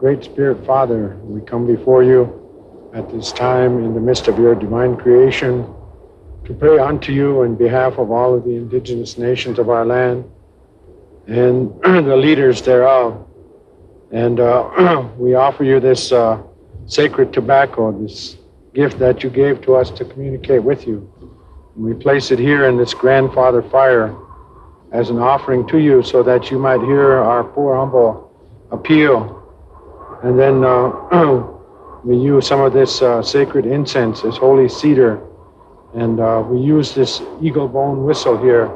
Great Spirit Father, we come before you at this time in the midst of your divine creation to pray unto you in behalf of all of the indigenous nations of our land and the leaders thereof. And we offer you this sacred tobacco, this gift that you gave to us to communicate with you. And we place it here in this grandfather fire as an offering to you so that you might hear our poor, humble appeal. And then we use some of this sacred incense, this holy cedar, and we use this eagle bone whistle here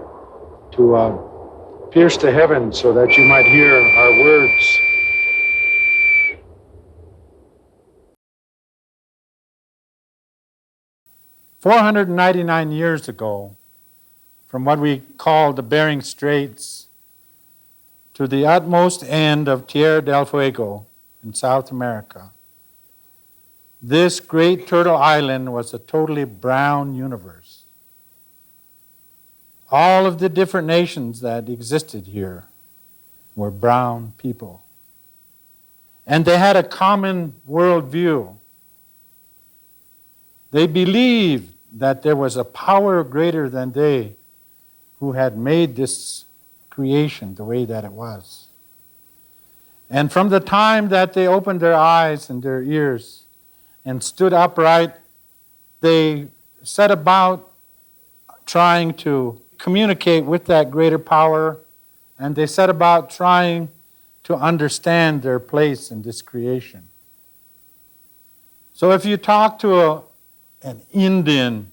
to pierce the heavens so that you might hear our words. "499 years ago, from what we call the Bering Straits to the utmost end of Tierra del Fuego in South America, this great turtle island was a totally brown universe. All of the different nations that existed here were brown people. And they had a common worldview. They believed that there was a power greater than they who had made this creation the way that it was. And from the time that they opened their eyes and their ears and stood upright, they set about trying to communicate with that greater power, and they set about trying to understand their place in this creation. So if you talk to an Indian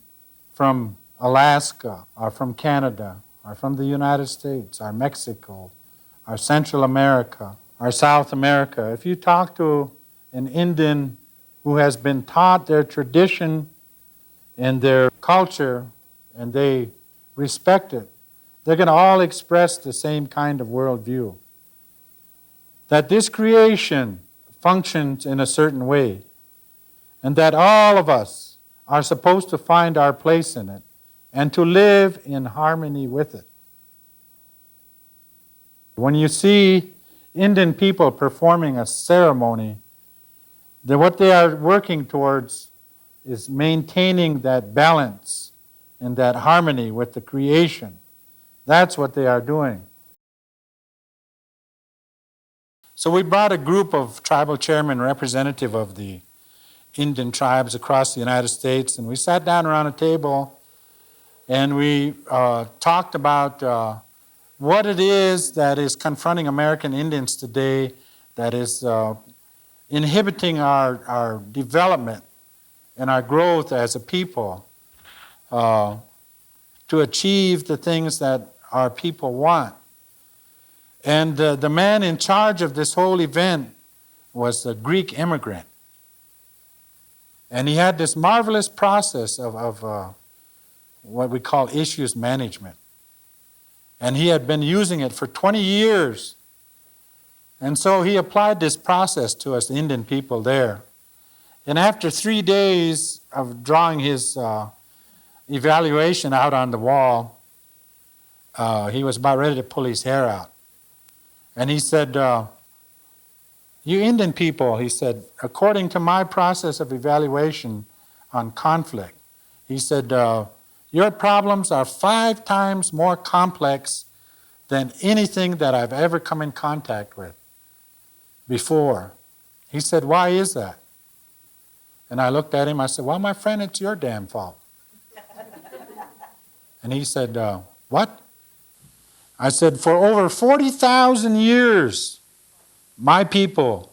from Alaska, or from Canada, or from the United States, or Mexico, or Central America, or South America, if you talk to an Indian who has been taught their tradition and their culture, and they respect it, they're going to all express the same kind of worldview. That this creation functions in a certain way, and that all of us are supposed to find our place in it and to live in harmony with it. When you see Indian people performing a ceremony, then what they are working towards is maintaining that balance and that harmony with the creation. That's what they are doing. So we brought a group of tribal chairmen representative of the Indian tribes across the United States, and we sat down around a table and we talked about what it is that is confronting American Indians today that is inhibiting our development and our growth as a people to achieve the things that our people want. And the man in charge of this whole event was a Greek immigrant. And he had this marvelous process of what we call issues management. And he had been using it for 20 years. And so he applied this process to us Indian people there. And after 3 days of drawing his evaluation out on the wall, he was about ready to pull his hair out. And he said, "You Indian people," he said, "according to my process of evaluation on conflict," he said, "your problems are 5 times more complex than anything that I've ever come in contact with before." He said, "Why is that?" And I looked at him, I said, "Well, my friend, it's your damn fault." And he said, "What?" I said, "For over 40,000 years, my people,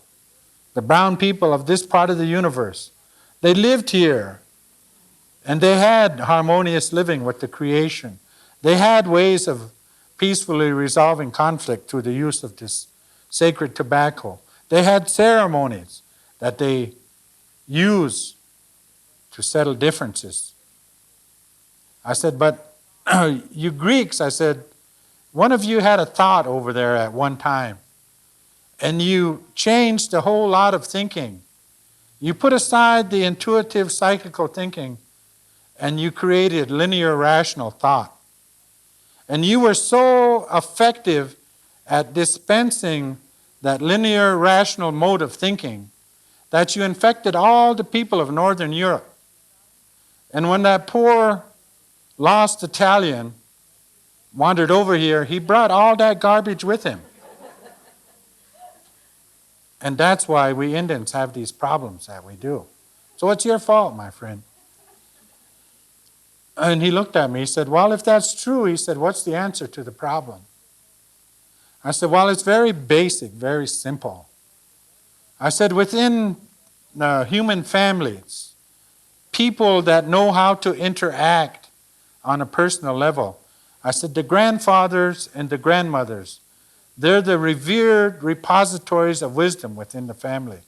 the brown people of this part of the universe, they lived here, and they had harmonious living with the creation. They had ways of peacefully resolving conflict through the use of this sacred tobacco. They had ceremonies that they used to settle differences." I said, "But you Greeks," I said, "one of you had a thought over there at one time, and you changed a whole lot of thinking. You put aside the intuitive, cyclical thinking, and you created linear, rational thought. And you were so effective at dispensing that linear, rational mode of thinking, that you infected all the people of Northern Europe. And when that poor, lost Italian wandered over here, he brought all that garbage with him. And that's why we Indians have these problems that we do. So it's your fault, my friend. And he looked at me, he said, well, if that's true, he said, what's the answer to the problem? I said, well, it's very basic, very simple. I said, within human families, people that know how to interact on a personal level, I said, the grandfathers and the grandmothers, they're the revered repositories of wisdom within the family,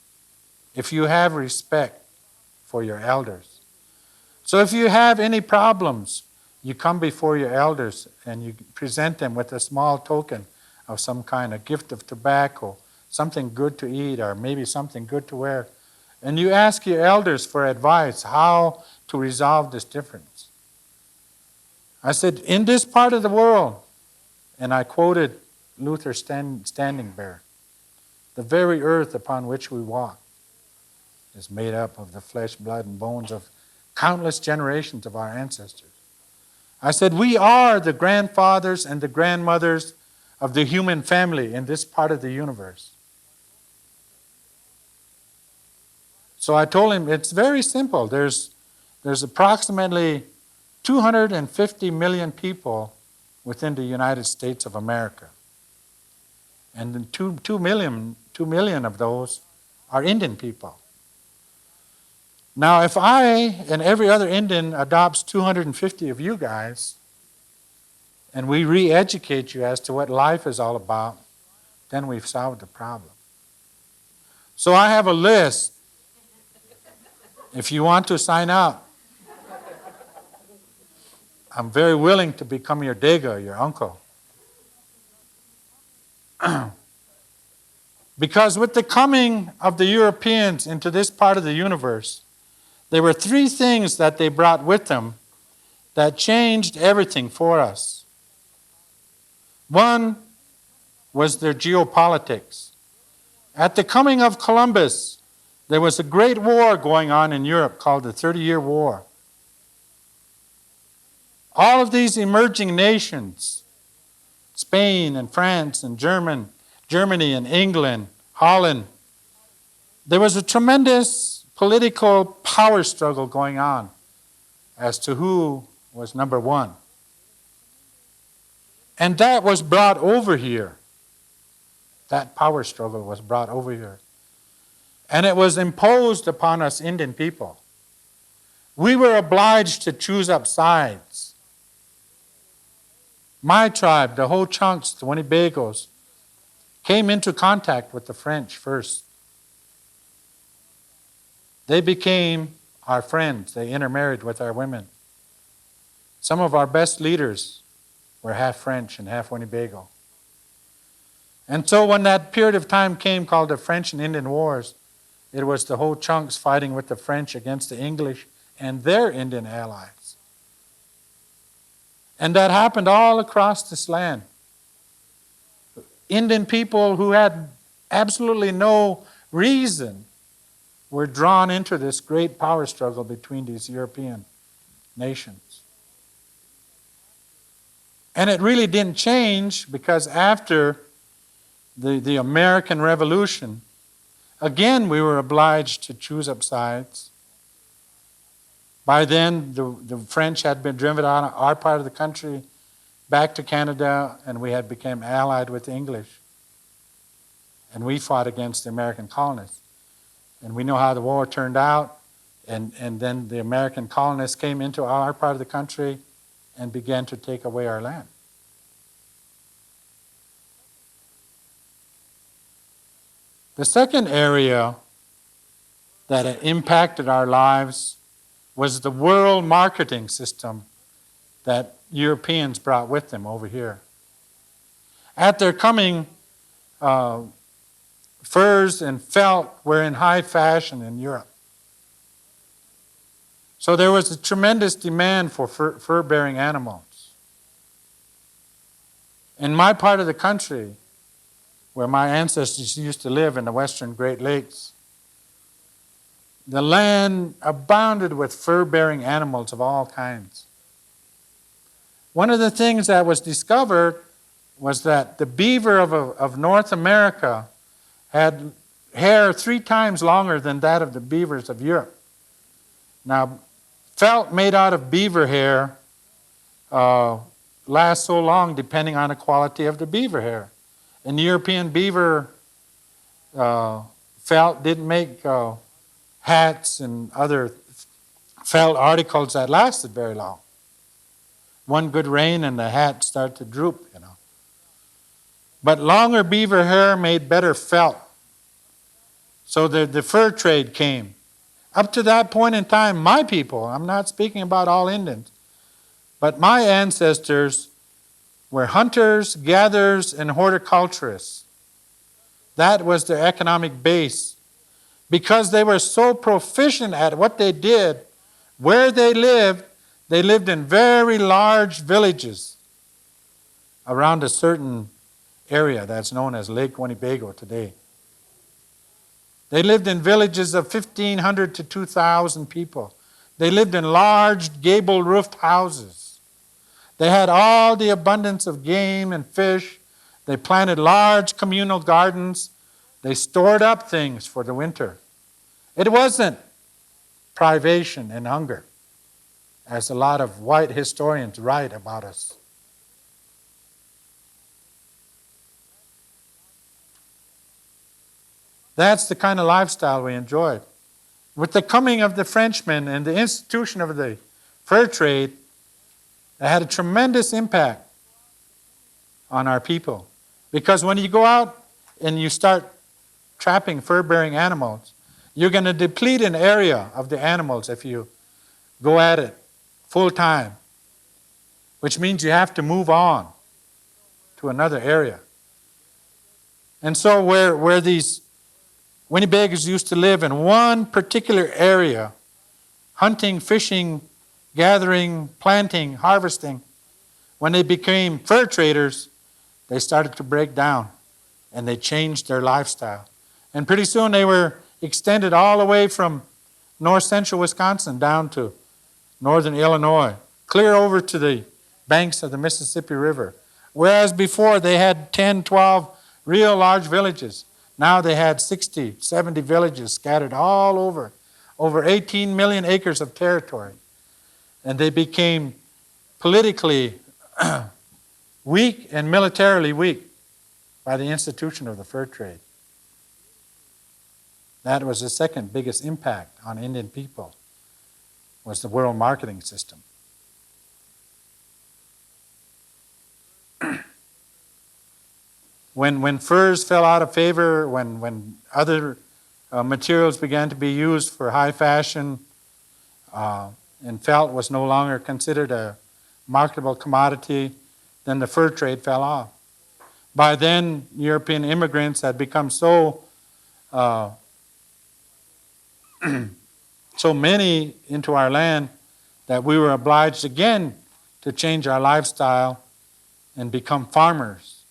if you have respect for your elders. So if you have any problems, you come before your elders and you present them with a small token of some kind, a gift of tobacco, something good to eat, or maybe something good to wear. And you ask your elders for advice how to resolve this difference. I said, in this part of the world, and I quoted Luther Standing Bear, the very earth upon which we walk is made up of the flesh, blood, and bones of countless generations of our ancestors. I said, we are the grandfathers and the grandmothers of the human family in this part of the universe. So I told him, it's very simple. There's approximately 250 million people within the United States of America. And 2 million of those are Indian people. Now, if I and every other Indian adopts 250 of you guys, and we re-educate you as to what life is all about, then we've solved the problem. So I have a list. If you want to sign up, I'm very willing to become your Dega, your uncle. Because with the coming of the Europeans into this part of the universe, there were 3 things that they brought with them that changed everything for us. One was their geopolitics. At the coming of Columbus, there was a great war going on in Europe called the 30-Year War. All of these emerging nations, Spain and France and Germany and England, Holland, there was a tremendous political power struggle going on as to who was number one. And that was brought over here. That power struggle was brought over here. And it was imposed upon us Indian people. We were obliged to choose up sides. My tribe, the Ho-Chunks, the Winnebagos, came into contact with the French first. They became our friends. They intermarried with our women. Some of our best leaders were half French and half Winnebago. And so when that period of time came called the French and Indian Wars, it was the Ho-Chunks fighting with the French against the English and their Indian allies. And that happened all across this land. Indian people who had absolutely no reason were drawn into this great power struggle between these European nations. And it really didn't change because after the American Revolution, again we were obliged to choose up sides. By then, the French had been driven out of our part of the country back to Canada, and we had become allied with the English. And we fought against the American colonists. And we know how the war turned out, and then the American colonists came into our part of the country and began to take away our land. The second area that impacted our lives was the world marketing system that Europeans brought with them over here. At their coming, furs and felt were in high fashion in Europe. So there was a tremendous demand for fur-bearing animals. In my part of the country, where my ancestors used to live in the western Great Lakes, the land abounded with fur-bearing animals of all kinds. One of the things that was discovered was that the beaver of North America had hair 3 times longer than that of the beavers of Europe. Now, felt made out of beaver hair lasts so long depending on the quality of the beaver hair. And European beaver felt didn't make hats and other felt articles that lasted very long. One good rain and the hat started to droop, you know. But longer beaver hair made better felt. So the fur trade came. Up to that point in time, my people, I'm not speaking about all Indians, but my ancestors were hunters, gatherers, and horticulturists. That was their economic base. Because they were so proficient at what they did, where they lived in very large villages around a certain area that's known as Lake Winnebago today. They lived in villages of 1,500 to 2,000 people. They lived in large gable-roofed houses. They had all the abundance of game and fish. They planted large communal gardens. They stored up things for the winter. It wasn't privation and hunger, as a lot of white historians write about us. That's the kind of lifestyle we enjoyed. With the coming of the Frenchmen and the institution of the fur trade, it had a tremendous impact on our people. Because when you go out and you start trapping fur-bearing animals, you're going to deplete an area of the animals if you go at it full time, which means you have to move on to another area. And so where these Winnebagos used to live in one particular area, hunting, fishing, gathering, planting, harvesting, when they became fur traders, they started to break down and they changed their lifestyle. And pretty soon they were extended all the way from north central Wisconsin down to northern Illinois, clear over to the banks of the Mississippi River. Whereas before they had 10, 12 real large villages. Now they had 60, 70 villages scattered all over 18 million acres of territory. And they became politically weak and militarily weak by the institution of the fur trade. That was the second biggest impact on Indian people, was the world marketing system. When furs fell out of favor, when other materials began to be used for high fashion, and felt was no longer considered a marketable commodity, then the fur trade fell off. By then, European immigrants had become so many into our land that we were obliged again to change our lifestyle and become farmers,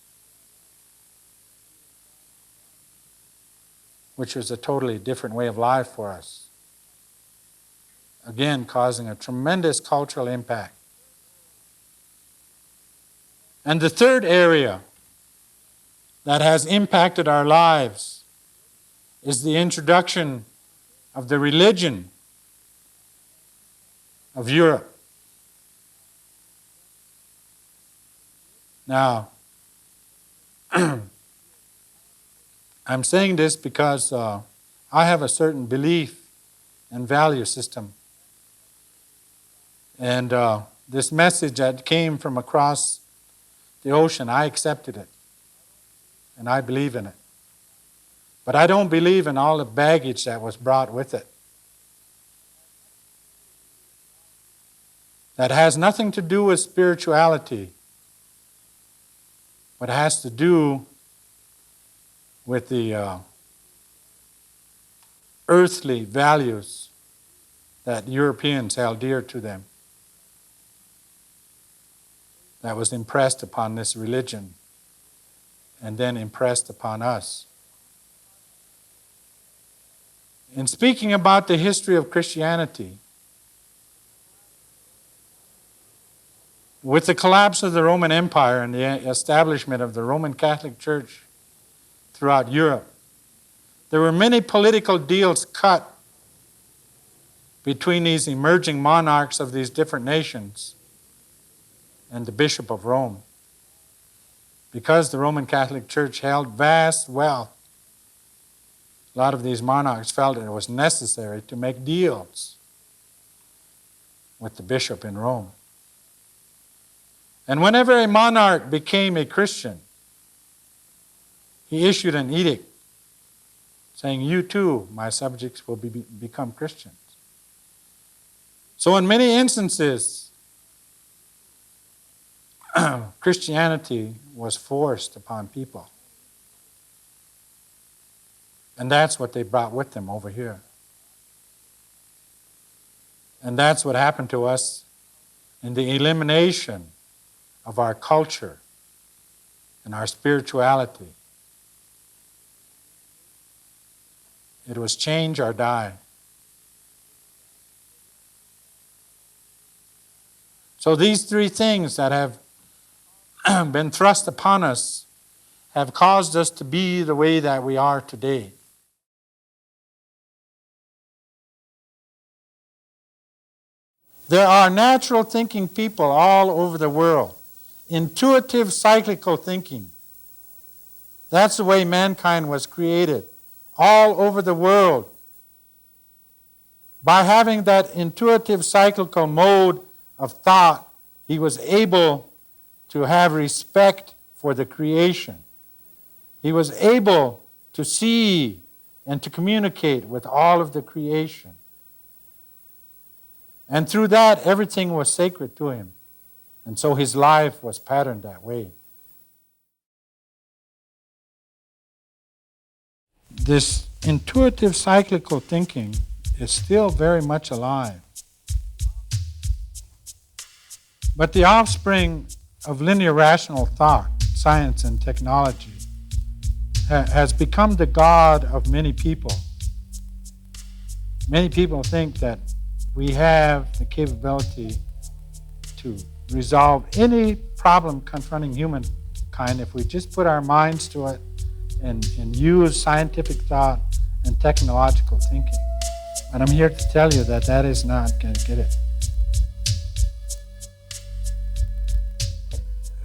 which was a totally different way of life for us. Again, causing a tremendous cultural impact. And the third area that has impacted our lives is the introduction of the religion of Europe. Now, I'm saying this because I have a certain belief and value system. And this message that came from across the ocean, I accepted it. And I believe in it. But I don't believe in all the baggage that was brought with it. That has nothing to do with spirituality, but has to do with the earthly values that Europeans held dear to them. That was impressed upon this religion and then impressed upon us. In speaking about the history of Christianity, with the collapse of the Roman Empire and the establishment of the Roman Catholic Church throughout Europe, there were many political deals cut between these emerging monarchs of these different nations and the Bishop of Rome, because the Roman Catholic Church held vast wealth. A lot of these monarchs felt it was necessary to make deals with the bishop in Rome. And whenever a monarch became a Christian, he issued an edict saying, "You too, my subjects, will become Christians." So in many instances, Christianity was forced upon people. And that's what they brought with them over here. And that's what happened to us in the elimination of our culture and our spirituality. It was change or die. So these three things that have been thrust upon us have caused us to be the way that we are today. There are natural thinking people all over the world. Intuitive cyclical thinking. That's the way mankind was created. All over the world. By having that intuitive cyclical mode of thought, he was able to have respect for the creation. He was able to see and to communicate with all of the creation. And through that, everything was sacred to him. And so his life was patterned that way. This intuitive cyclical thinking is still very much alive. But the offspring of linear rational thought, science and technology, has become the god of many people. Many people think that we have the capability to resolve any problem confronting humankind if we just put our minds to it and use scientific thought and technological thinking. And I'm here to tell you that that is not going to get it.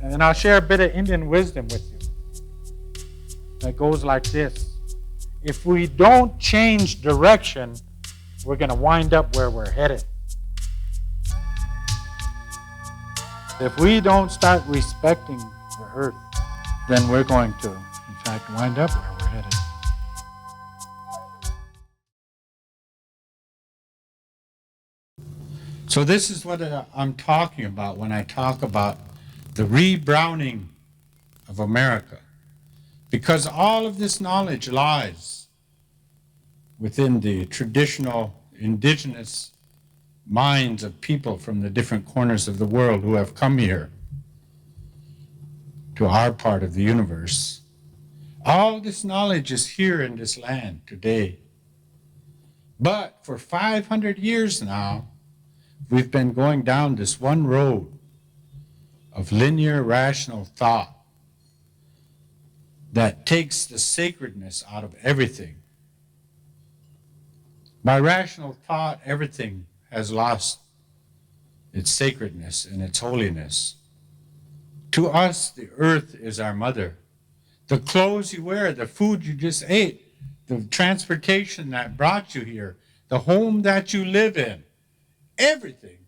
And I'll share a bit of Indian wisdom with you that goes like this. If we don't change direction, we're going to wind up where we're headed. If we don't start respecting the earth, then we're going to, in fact, wind up where we're headed. So this is what I'm talking about when I talk about the rebrowning of America. Because all of this knowledge lies within the traditional indigenous minds of people from the different corners of the world who have come here to our part of the universe. All this knowledge is here in this land today. But for 500 years now, we've been going down this one road of linear rational thought that takes the sacredness out of everything. By rational thought, everything has lost its sacredness and its holiness. To us, the earth is our mother. The clothes you wear, the food you just ate, the transportation that brought you here, the home that you live in, everything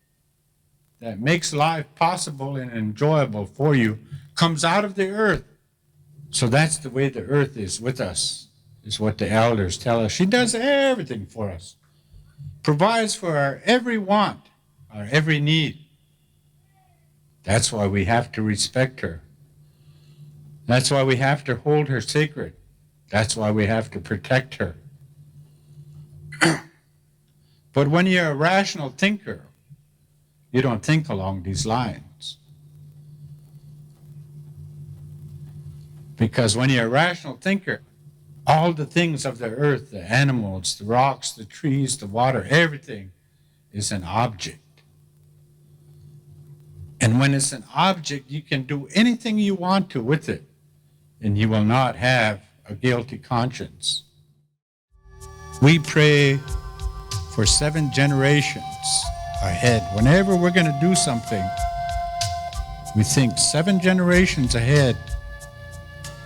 that makes life possible and enjoyable for you comes out of the earth. So that's the way the earth is with us, is what the elders tell us. She does everything for us, provides for our every want, our every need. That's why we have to respect her. That's why we have to hold her sacred. That's why we have to protect her. But when you're a rational thinker, you don't think along these lines. Because when you're a rational thinker, all the things of the earth, the animals, the rocks, the trees, the water, everything is an object. And when it's an object, you can do anything you want to with it, and you will not have a guilty conscience. We pray for 7 generations ahead. Whenever we're going to do something, we think 7 generations ahead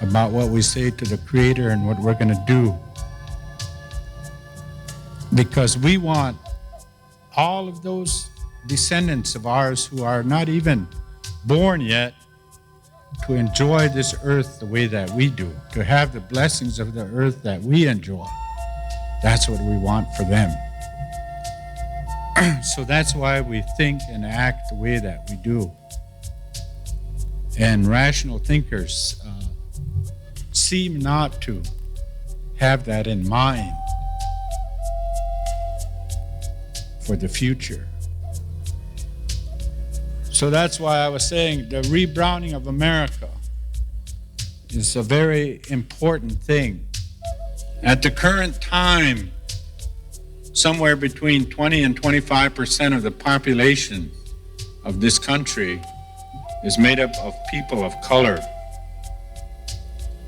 about what we say to the Creator and what we're going to do. Because we want all of those descendants of ours who are not even born yet to enjoy this earth the way that we do, to have the blessings of the earth that we enjoy. That's what we want for them. So that's why we think and act the way that we do. And rational thinkers seem not to have that in mind for the future. So that's why I was saying the rebrowning of America is a very important thing. At the current time, somewhere between 20 and 25% of the population of this country is made up of people of color.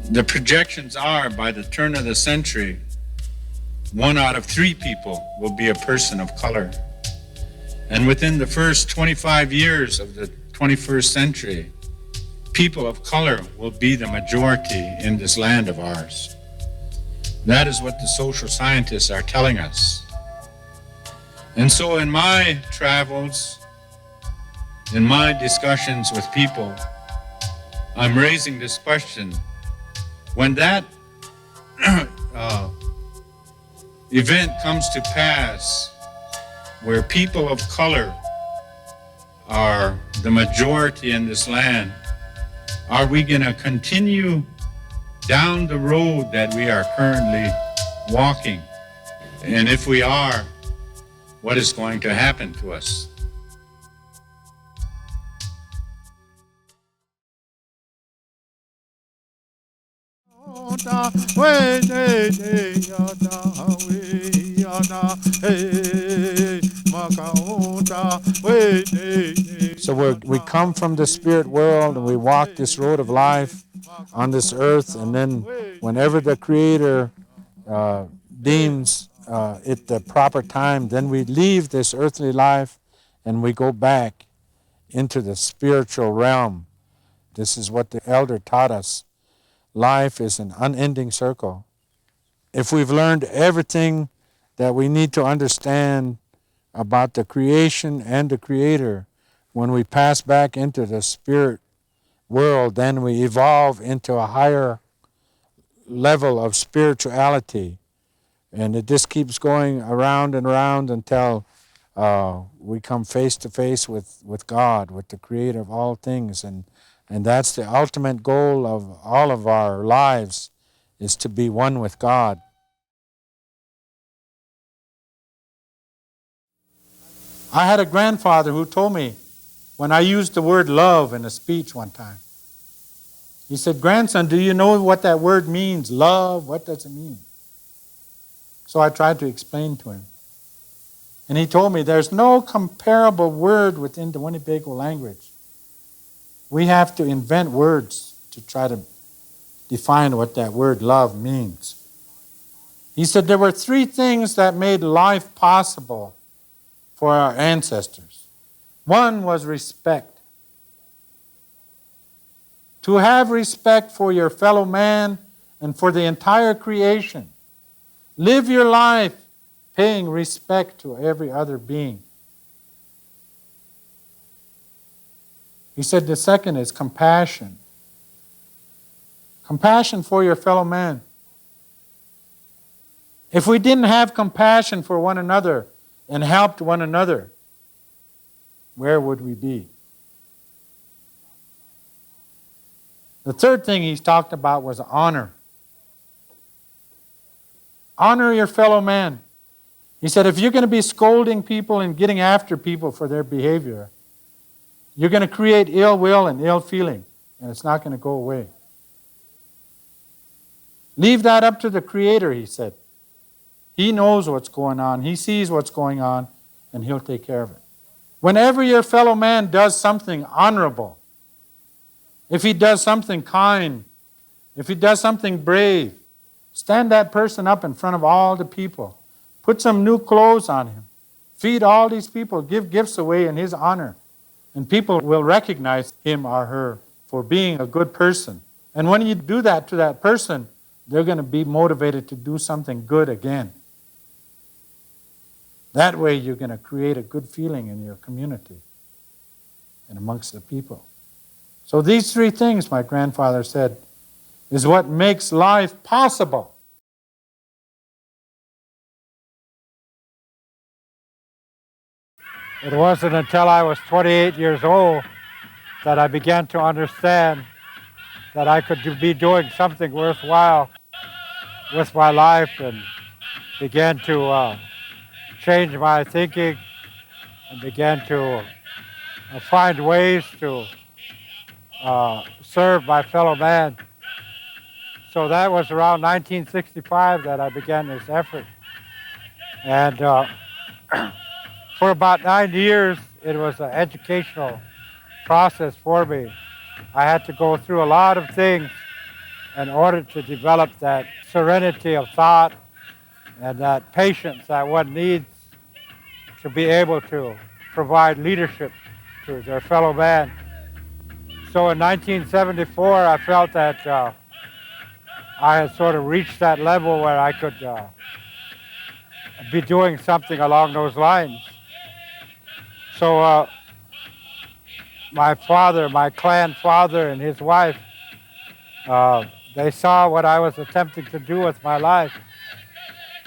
The projections are by the turn of the century, 1 out of 3 people will be a person of color. And within the first 25 years of the 21st century, people of color will be the majority in this land of ours. That is what the social scientists are telling us. And so in my travels, in my discussions with people, I'm raising this question. When that event comes to pass, where people of color are the majority in this land, are we going to continue down the road that we are currently walking? And if we are, what is going to happen to us? So we come from the spirit world and we walk this road of life on this earth, and then whenever the Creator deems it the proper time, then we leave this earthly life and we go back into the spiritual realm. This is what the elder taught us. Life is an unending circle. If we've learned everything that we need to understand about the creation and the Creator, when we pass back into the spirit world, then we evolve into a higher level of spirituality. And it just keeps going around and around until we come face to face with God, with the Creator of all things. And that's the ultimate goal of all of our lives, is to be one with God. I had a grandfather who told me, when I used the word love in a speech one time, he said, "Grandson, do you know what that word means? Love, what does it mean?" So I tried to explain to him. And he told me there's no comparable word within the Winnebago language. We have to invent words to try to define what that word love means. He said there were 3 things that made life possible for our ancestors. One was respect. To have respect for your fellow man and for the entire creation. Live your life paying respect to every other being. He said the second is compassion. Compassion for your fellow man. If we didn't have compassion for one another and helped one another, where would we be? The third thing he's talked about was honor. Honor your fellow man. He said if you're going to be scolding people and getting after people for their behavior, you're going to create ill will and ill feeling, and it's not going to go away. Leave that up to the Creator, he said. He knows what's going on. He sees what's going on, and he'll take care of it. Whenever your fellow man does something honorable, if he does something kind, if he does something brave, stand that person up in front of all the people. Put some new clothes on him. Feed all these people. Give gifts away in his honor. And people will recognize him or her for being a good person. And when you do that to that person, they're going to be motivated to do something good again. That way you're going to create a good feeling in your community and amongst the people. So these three things, my grandfather said, is what makes life possible. It wasn't until I was 28 years old that I began to understand that I could be doing something worthwhile with my life, and began to change my thinking and began to find ways to serve my fellow man. So that was around 1965 that I began this effort. And for about 9 years, it was an educational process for me. I had to go through a lot of things in order to develop that serenity of thought and that patience that one needs to be able to provide leadership to their fellow man. So in 1974, I felt that I had sort of reached that level where I could be doing something along those lines. So my father, my clan father and his wife, they saw what I was attempting to do with my life.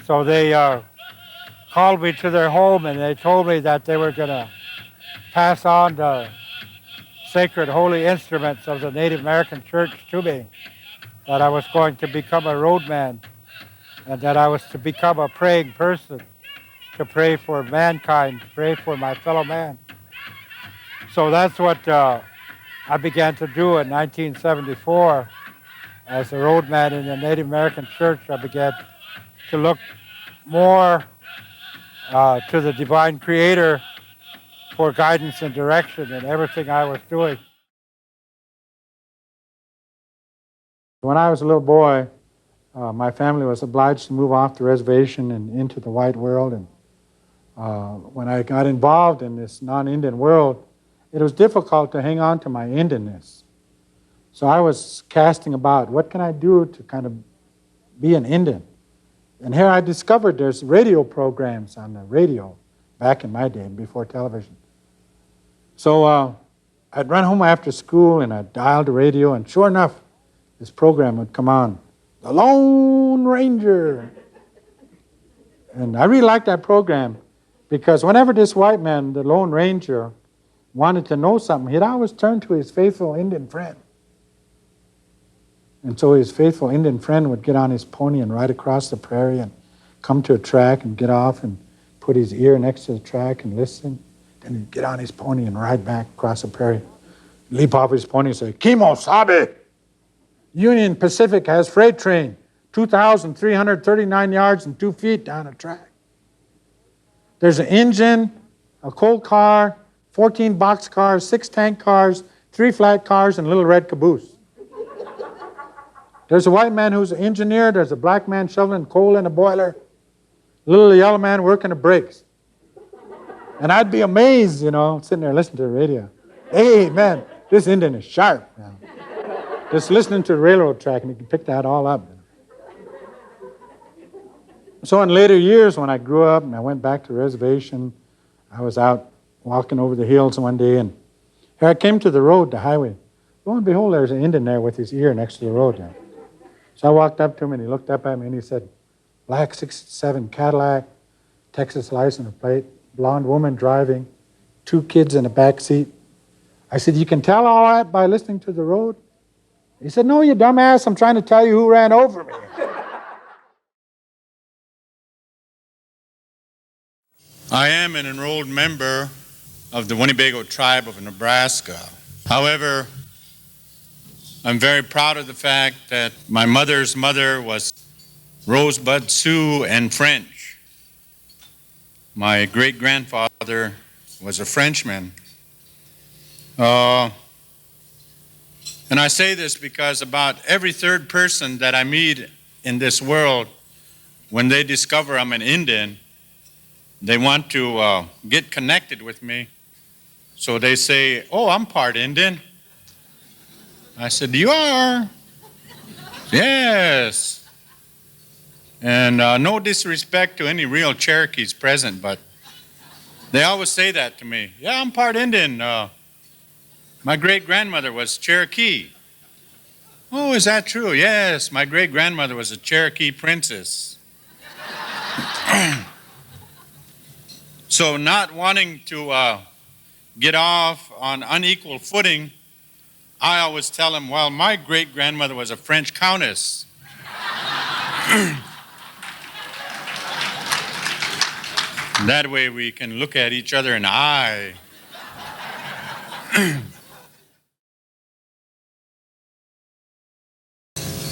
So they called me to their home and they told me that they were going to pass on the sacred holy instruments of the Native American Church to me, that I was going to become a roadman and that I was to become a praying person, to pray for mankind, pray for my fellow man. So that's what I began to do in 1974. As a roadman in the Native American Church, I began to look more to the divine Creator for guidance and direction in everything I was doing. When I was a little boy, my family was obliged to move off the reservation and into the white world. And when I got involved in this non-Indian world, it was difficult to hang on to my Indianness. So I was casting about, what can I do to kind of be an Indian? And here I discovered there's radio programs on the radio back in my day, before television. So I'd run home after school and I'd dial the radio, and sure enough, this program would come on, The Lone Ranger. And I really liked that program because whenever this white man, the Lone Ranger, wanted to know something, he'd always turn to his faithful Indian friend. And so his faithful Indian friend would get on his pony and ride across the prairie and come to a track and get off and put his ear next to the track and listen. Then he'd get on his pony and ride back across the prairie, leap off his pony and say, "Kimo Sabe, Union Pacific has freight train, 2,339 yards and 2 feet down a track. There's an engine, a coal car, 14 box cars, 6 tank cars, 3 flat cars, and a little red caboose. There's a white man who's an engineer. There's a black man shoveling coal in a boiler. A little yellow man working the brakes." And I'd be amazed, sitting there listening to the radio. Hey, man, this Indian is sharp. Just listening to the railroad track, and you can pick that all up. So in later years, when I grew up and I went back to the reservation, I was out walking over the hills one day, and here I came to the road, the highway. Lo and behold, there's an Indian there with his ear next to the road there. So I walked up to him, and he looked up at me, and he said, "Black 67 Cadillac, Texas license plate, blonde woman driving, 2 kids in the back seat." I said, "You can tell all that by listening to the road?" He said, "No, you dumbass, I'm trying to tell you who ran over me." I am an enrolled member of the Winnebago Tribe of Nebraska. However, I'm very proud of the fact that my mother's mother was Rosebud Sioux and French. My great-grandfather was a Frenchman. And I say this because about every third person that I meet in this world, when they discover I'm an Indian, they want to get connected with me. So they say, "Oh, I'm part Indian." I said, "You are?" "Yes." And no disrespect to any real Cherokees present, but they always say that to me. "Yeah, I'm part Indian. My great-grandmother was Cherokee." "Oh, is that true?" "Yes, my great-grandmother was a Cherokee princess." So not wanting to get off on unequal footing, I always tell them, well, my great-grandmother was a French countess. That way we can look at each other in the eye.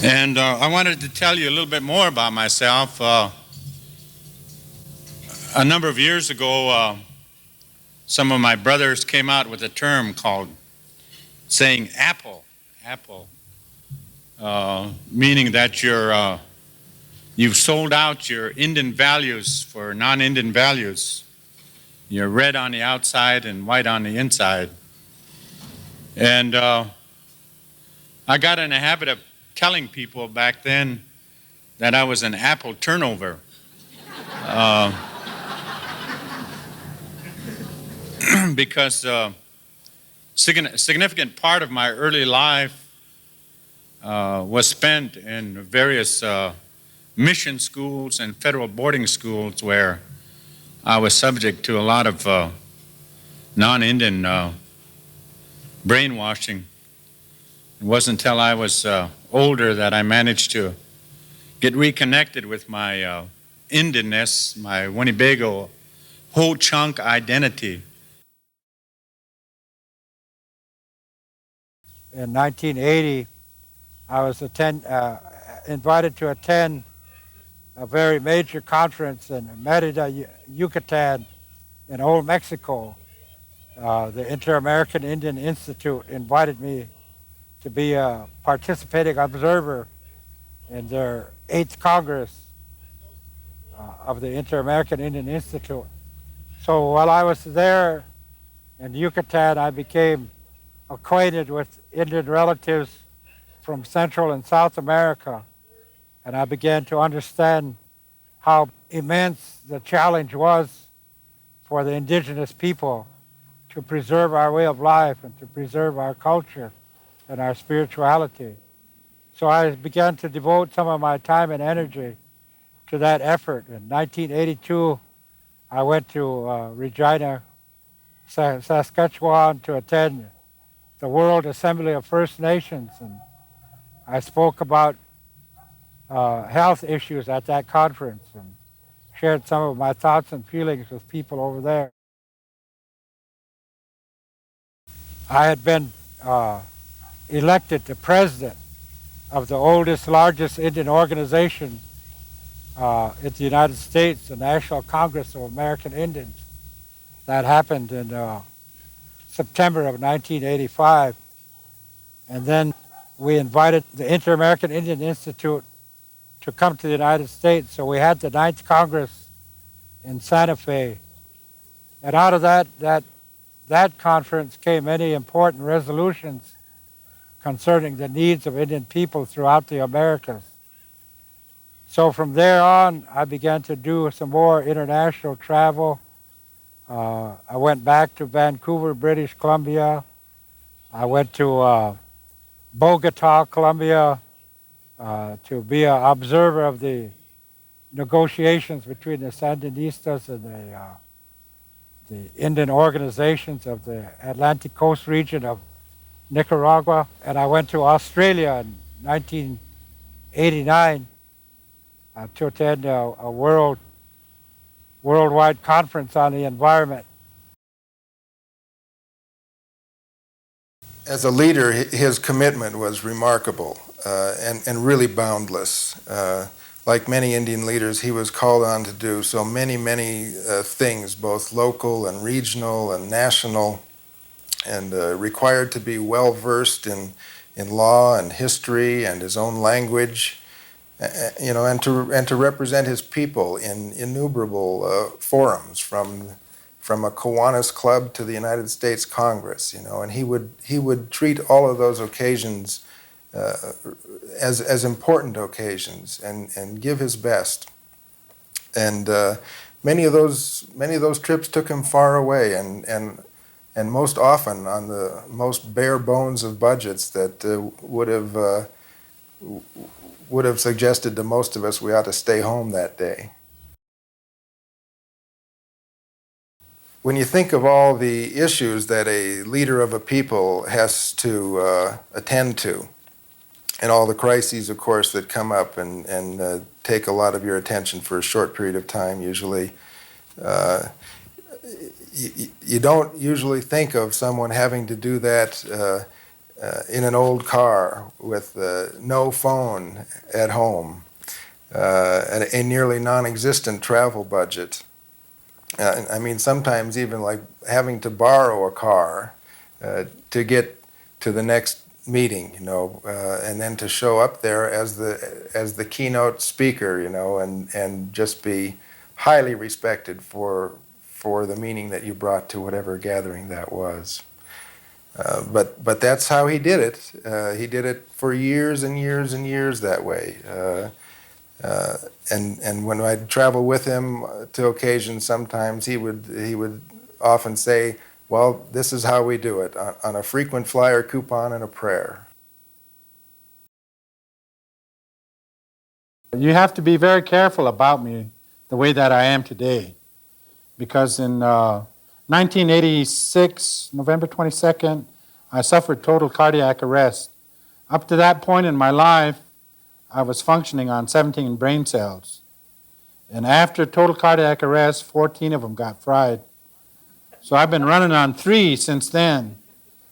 And I wanted to tell you a little bit more about myself. A number of years ago, some of my brothers came out with a term called saying apple, meaning that you've sold out your Indian values for non-Indian values. You're red on the outside and white on the inside. And I got in the habit of telling people back then that I was an apple turnover. Because a significant part of my early life was spent in various mission schools and federal boarding schools where I was subject to a lot of non-Indian brainwashing. It wasn't until I was older that I managed to get reconnected with my Indianness, my Winnebago whole chunk identity. In 1980, I was invited to attend a very major conference in Merida, Yucatan, in Old Mexico. The Inter-American Indian Institute invited me to be a participating observer in their 8th Congress of the Inter-American Indian Institute. So while I was there in Yucatan, I became acquainted with Indian relatives from Central and South America, and I began to understand how immense the challenge was for the indigenous people to preserve our way of life and to preserve our culture and our spirituality. So I began to devote some of my time and energy to that effort. In 1982, I went to Regina, Saskatchewan to attend the World Assembly of First Nations, and I spoke about health issues at that conference and shared some of my thoughts and feelings with people over there. I had been elected the president of the oldest, largest Indian organization in the United States, the National Congress of American Indians. That happened in September of 1985. And then we invited the Inter-American Indian Institute to come to the United States. So we had the 9th Congress in Santa Fe. And out of that conference came many important resolutions concerning the needs of Indian people throughout the Americas. So from there on, I began to do some more international travel. I went back to Vancouver, British Columbia. I went to Bogota, Colombia, to be an observer of the negotiations between the Sandinistas and the Indian organizations of the Atlantic Coast region of Nicaragua. And I went to Australia in 1989 to attend a worldwide conference on the environment. As a leader, his commitment was remarkable and really boundless. Like many Indian leaders, he was called on to do so many, many things, both local and regional and national, and required to be well versed in law and history and his own language, and to represent his people in innumerable forums, from a Kiwanis club to the United States Congress, and he would treat all of those occasions as important occasions and give his best. And many of those trips took him far away, and most often on the most bare bones of budgets that would have suggested to most of us we ought to stay home that day. When you think of all the issues that a leader of a people has to attend to, and all the crises, of course, that come up and take a lot of your attention for a short period of time, usually, you don't usually think of someone having to do that in an old car with no phone at home, and a nearly non-existent travel budget. I mean, sometimes even like having to borrow a car to get to the next meeting, and then to show up there as the keynote speaker, and just be highly respected for the meaning that you brought to whatever gathering that was. But that's how he did it. He did it for years and years and years that way. And when I'd travel with him to occasions, sometimes he would often say, "Well, this is how we do it, on a frequent flyer coupon and a prayer." You have to be very careful about me the way that I am today, because in 1986, November 22nd, I suffered total cardiac arrest. Up to that point in my life, I was functioning on 17 brain cells. And after total cardiac arrest, 14 of them got fried. So I've been running on 3 since then.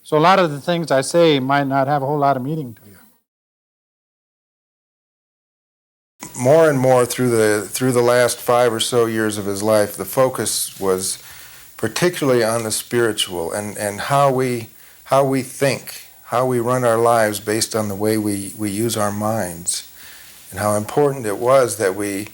So a lot of the things I say might not have a whole lot of meaning to you. More and more through the last 5 or so years of his life, the focus was particularly on the spiritual and how we think, how we run our lives based on the way we use our minds, and how important it was that we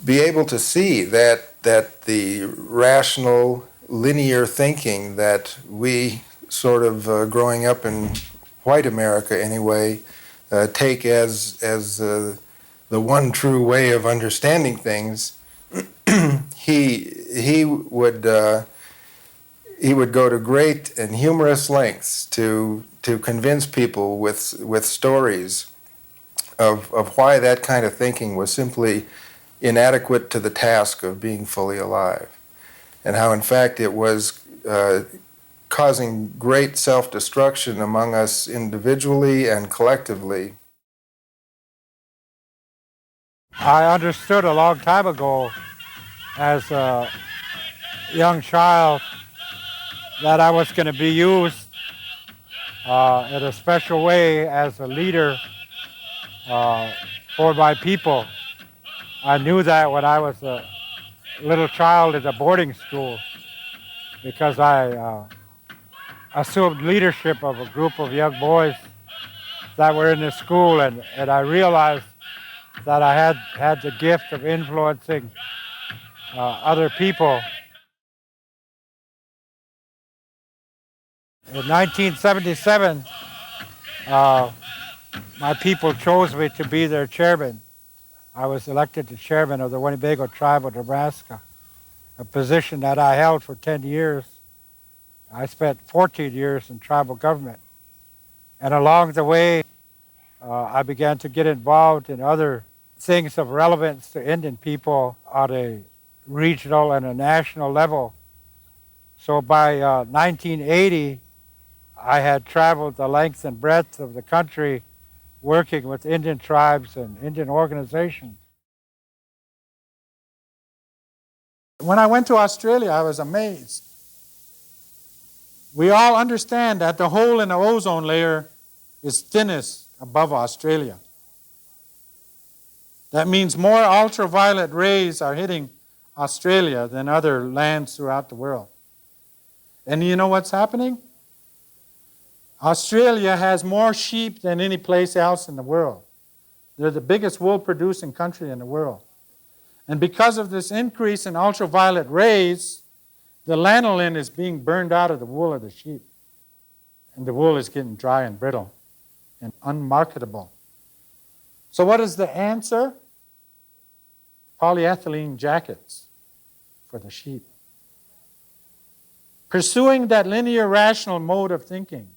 be able to see that the rational, linear thinking that we sort of growing up in white America anyway take as the one true way of understanding things. he would go to great and humorous lengths to convince people with stories of why that kind of thinking was simply inadequate to the task of being fully alive, and how in fact it was causing great self-destruction among us individually and collectively. I understood a long time ago as a young child that I was going to be used in a special way as a leader for my people. I knew that when I was a little child at a boarding school, because I assumed leadership of a group of young boys that were in the school, and I realized that I had the gift of influencing other people. In 1977, my people chose me to be their chairman. I was elected the chairman of the Winnebago Tribe of Nebraska, a position that I held for 10 years. I spent 14 years in tribal government. And along the way, I began to get involved in other things of relevance to Indian people on a regional and a national level. So by 1980, I had traveled the length and breadth of the country working with Indian tribes and Indian organizations. When I went to Australia, I was amazed We all understand that the hole in the ozone layer is thinnest above Australia. That means more ultraviolet rays are hitting Australia than other lands throughout the world. And you know what's happening? Australia has more sheep than any place else in the world. They're the biggest wool-producing country in the world. And because of this increase in ultraviolet rays, the lanolin is being burned out of the wool of the sheep. And the wool is getting dry and brittle and unmarketable. So what is the answer? Polyethylene jackets for the sheep. Pursuing that linear rational mode of thinking.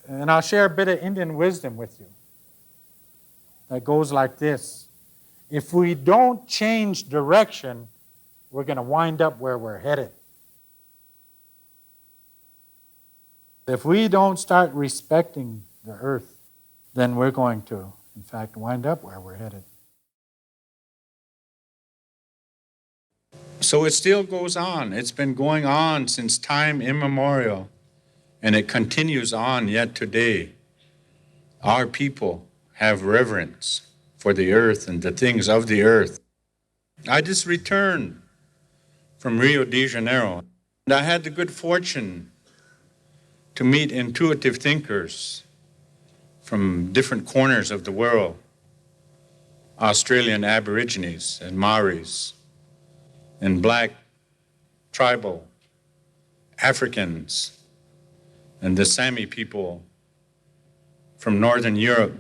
And I'll share a bit of Indian wisdom with you that goes like this. If we don't change direction, we're going to wind up where we're headed. If we don't start respecting the earth, then we're going to, in fact, wind up where we're headed. So it still goes on. It's been going on since time immemorial, and it continues on yet today. Our people have reverence for the earth and the things of the earth. I just returned from Rio de Janeiro, and I had the good fortune to meet intuitive thinkers from different corners of the world, Australian Aborigines and Maoris, and black tribal Africans, and the Sami people from Northern Europe,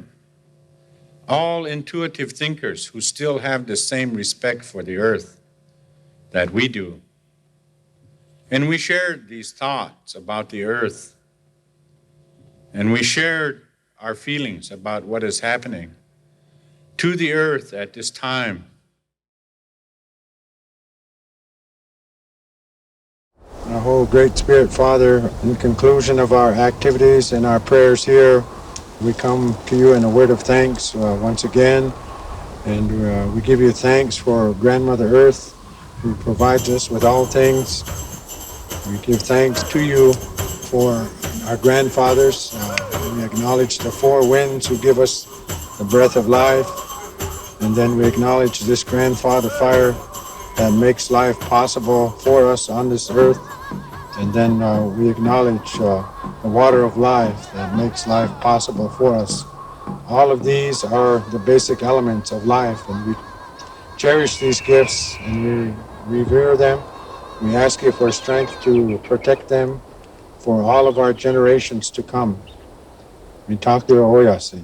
all intuitive thinkers who still have the same respect for the earth that we do. And we shared these thoughts about the earth, and we shared our feelings about what is happening to the earth at this time. Our whole Great Spirit Father, in conclusion of our activities and our prayers here, we come to you in a word of thanks once again, and we give you thanks for Grandmother Earth, who provides us with all things. We give thanks to you for our grandfathers. We acknowledge the four winds who give us the breath of life, and then we acknowledge this grandfather fire that makes life possible for us on this earth. And then we acknowledge the water of life that makes life possible for us. All of these are the basic elements of life, and we cherish these gifts and we revere them. We ask you for strength to protect them for all of our generations to come. Mitakuye Oyasi.